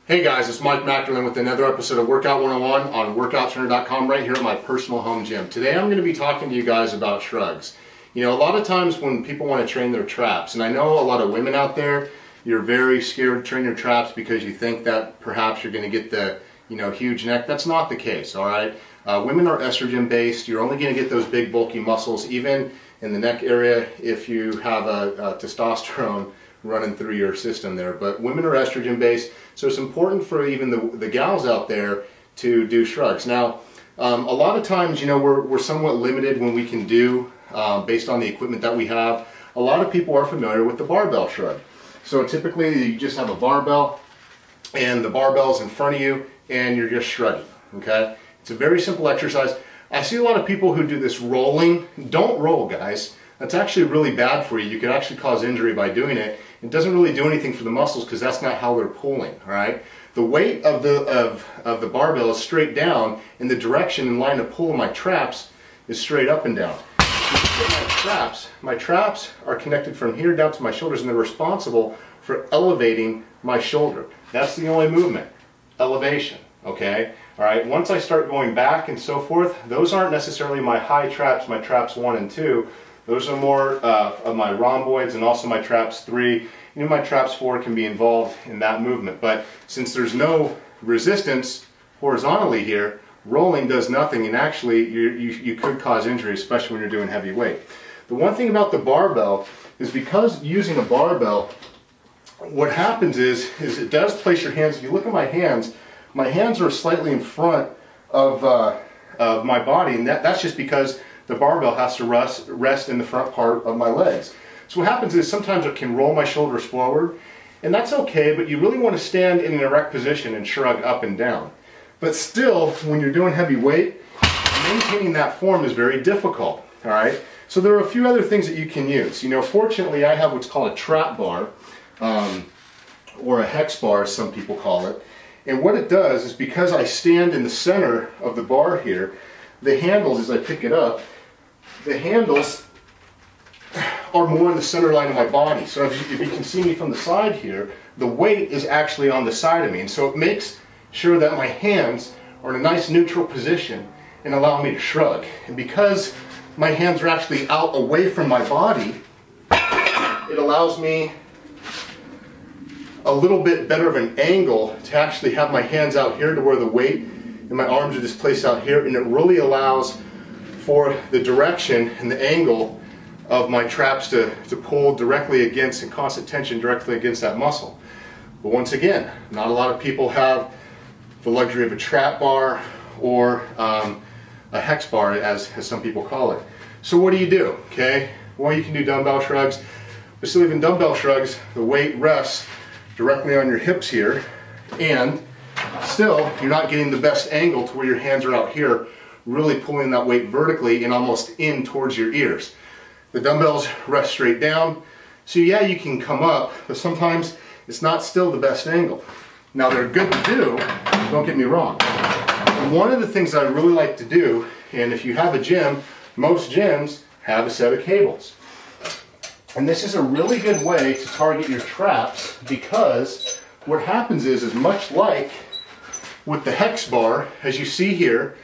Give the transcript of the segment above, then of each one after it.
Hey guys, it's Mike Mackerlin with another episode of Workout 101 on WorkoutTrainer.com right here at my personal home gym. Today I'm going to be talking to you guys about shrugs. You know, a lot of times when people want to train their traps, and I know a lot of women out there, you're very scared to train your traps because you think that perhaps you're going to get the, huge neck. That's not the case, all right? Women are estrogen based. You're only going to get those big bulky muscles, even in the neck area, if you have a testosterone running through your system there. But women are estrogen based, so it's important for even the gals out there to do shrugs. Now, a lot of times, we're somewhat limited when we can do based on the equipment that we have. A lot of people are familiar with the barbell shrug. So typically you just have a barbell and the barbell's in front of you and you're just shrugging, okay? It's a very simple exercise. I see a lot of people who do this rolling. Don't roll, guys. That's actually really bad for you. You could actually cause injury by doing it. It doesn't really do anything for the muscles because that's not how they're pulling, all right? The weight of the barbell is straight down, and the direction and line of pull of my traps is straight up and down. My traps are connected from here down to my shoulders, and they're responsible for elevating my shoulder. That's the only movement, elevation, okay? All right, once I start going back and so forth, those aren't necessarily my high traps, my traps 1 and 2. Those are more of my rhomboids and also my traps 3. My traps 4 can be involved in that movement. But since there's no resistance horizontally here, rolling does nothing, and actually you could cause injury, especially when you're doing heavy weight. The one thing about the barbell is because using a barbell, what happens is it does place your hands. If you look at my hands are slightly in front of my body, and that's just because the barbell has to rest in the front part of my legs. So what happens is sometimes it can roll my shoulders forward, and that's okay, but you really want to stand in an erect position and shrug up and down. But still, when you're doing heavy weight, maintaining that form is very difficult, all right? So there are a few other things that you can use. Fortunately, I have what's called a trap bar, or a hex bar, as some people call it. And what it does is, because I stand in the center of the bar here, the handles, as I pick it up, the handles are more in the center line of my body. So if you can see me from the side here, the weight is actually on the side of me. And so it makes sure that my hands are in a nice neutral position and allow me to shrug. And because my hands are actually out away from my body, it allows me a little bit better of an angle to actually have my hands out here to where the weight and my arms are just placed out here, and it really allows for the direction and the angle of my traps to pull directly against, and constant tension directly against that muscle. But once again, not a lot of people have the luxury of a trap bar or a hex bar, as some people call it. So what do? Okay, well, you can do dumbbell shrugs, but still, even dumbbell shrugs, the weight rests directly on your hips here, and still, you're not getting the best angle to where your hands are out here, really pulling that weight vertically and almost in towards your ears. The dumbbells rest straight down, so yeah, you can come up, but sometimes it's not still the best angle. Now, they're good to do, don't get me wrong. And one of the things that I really like to do, and if you have a gym, most gyms have a set of cables. And this is a really good way to target your traps, because what happens is much like with the hex bar, as you see here,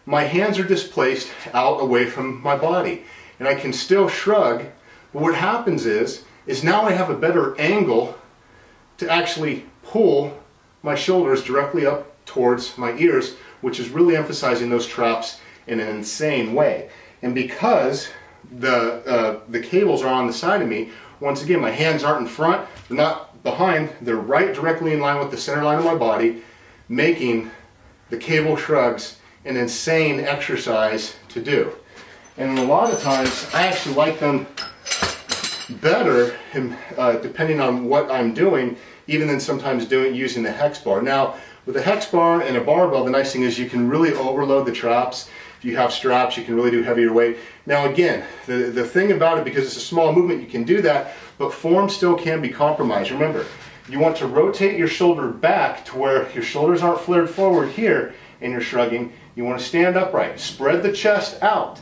my hands are displaced out away from my body, and I can still shrug. But what happens is now I have a better angle to actually pull my shoulders directly up towards my ears, which is really emphasizing those traps in an insane way. And because the cables are on the side of me, once again, my hands aren't in front, they're not behind, they're right directly in line with the center line of my body, making the cable shrugs an insane exercise to do. And a lot of times I actually like them better, depending on what I'm doing, even than sometimes using the hex bar. Now, with a hex bar and a barbell, the nice thing is you can really overload the traps. If you have straps, you can really do heavier weight. Now again, the thing about it, because it's a small movement, you can do that, but form still can be compromised. Remember, you want to rotate your shoulder back to where your shoulders aren't flared forward here and you're shrugging. You want to stand upright, spread the chest out,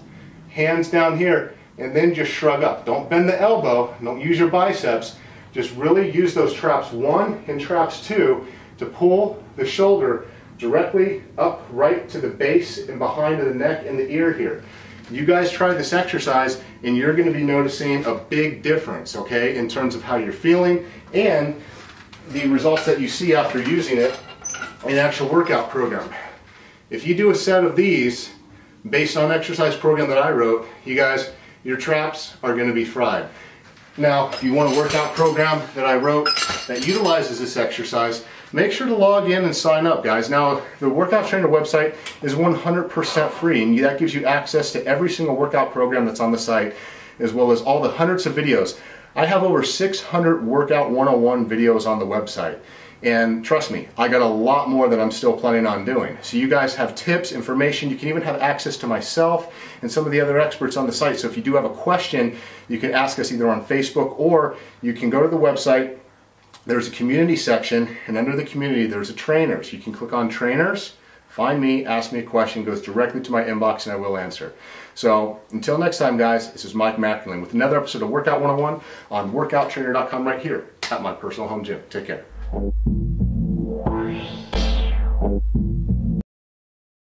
hands down here, and then just shrug up. Don't bend the elbow, don't use your biceps. Just really use those traps 1 and traps 2 to pull the shoulder directly up right to the base and behind of the neck and the ear here. You guys try this exercise and you're going to be noticing a big difference, okay, in terms of how you're feeling and the results that you see after using it in an actual workout program. If you do a set of these based on the exercise program that I wrote, you guys, your traps are going to be fried. Now, if you want a workout program that I wrote that utilizes this exercise, make sure to log in and sign up, guys. Now, the Workout Trainer website is 100% free, and that gives you access to every single workout program that's on the site, as well as all the hundreds of videos. I have over 600 Workout 101 videos on the website. And trust me, I got a lot more that I'm still planning on doing. So you guys have tips, information, you can even have access to myself and some of the other experts on the site. So if you do have a question, you can ask us either on Facebook or you can go to the website. There's a community section, and under the community there's a trainers. You can click on trainers, find me, ask me a question, goes directly to my inbox and I will answer. So until next time, guys, this is Mike Mackerling with another episode of Workout 101 on workouttrainer.com right here at my personal home gym. Take care.